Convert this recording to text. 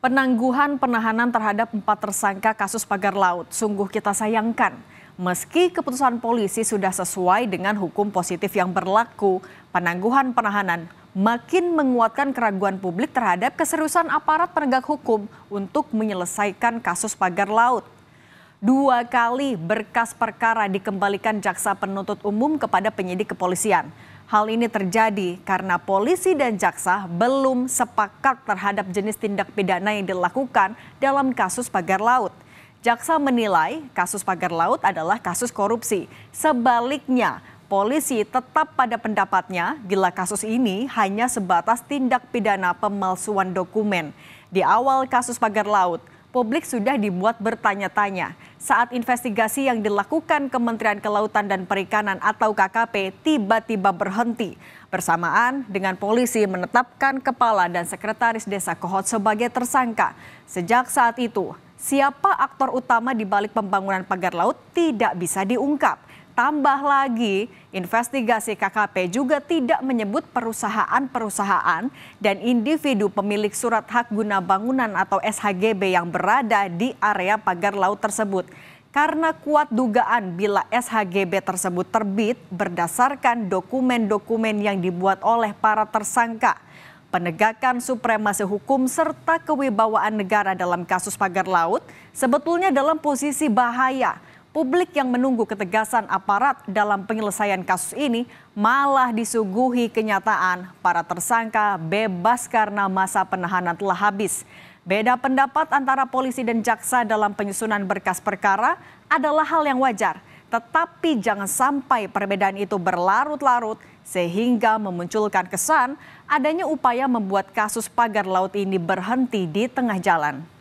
Penangguhan penahanan terhadap 4 tersangka kasus pagar laut sungguh kita sayangkan. Meski keputusan polisi sudah sesuai dengan hukum positif yang berlaku, penangguhan penahanan makin menguatkan keraguan publik terhadap keseriusan aparat penegak hukum untuk menyelesaikan kasus pagar laut. 2 kali berkas perkara dikembalikan jaksa penuntut umum kepada penyidik kepolisian. Hal ini terjadi karena polisi dan jaksa belum sepakat terhadap jenis tindak pidana yang dilakukan dalam kasus pagar laut. Jaksa menilai kasus pagar laut adalah kasus korupsi. Sebaliknya, polisi tetap pada pendapatnya bila kasus ini hanya sebatas tindak pidana pemalsuan dokumen. Di awal kasus pagar laut, publik sudah dibuat bertanya-tanya saat investigasi yang dilakukan Kementerian Kelautan dan Perikanan atau KKP tiba-tiba berhenti. Bersamaan dengan polisi menetapkan kepala dan sekretaris desa Kohot sebagai tersangka. Sejak saat itu, siapa aktor utama di balik pembangunan pagar laut tidak bisa diungkap. Tambah lagi, investigasi KKP juga tidak menyebut perusahaan-perusahaan dan individu pemilik surat hak guna bangunan atau SHGB yang berada di area pagar laut tersebut. Karena kuat dugaan bila SHGB tersebut terbit berdasarkan dokumen-dokumen yang dibuat oleh para tersangka. Penegakan supremasi hukum serta kewibawaan negara dalam kasus pagar laut sebetulnya dalam posisi bahaya. Publik yang menunggu ketegasan aparat dalam penyelesaian kasus ini malah disuguhi kenyataan para tersangka bebas karena masa penahanan telah habis. Beda pendapat antara polisi dan jaksa dalam penyusunan berkas perkara adalah hal yang wajar. Tetapi jangan sampai perbedaan itu berlarut-larut sehingga memunculkan kesan adanya upaya membuat kasus pagar laut ini berhenti di tengah jalan.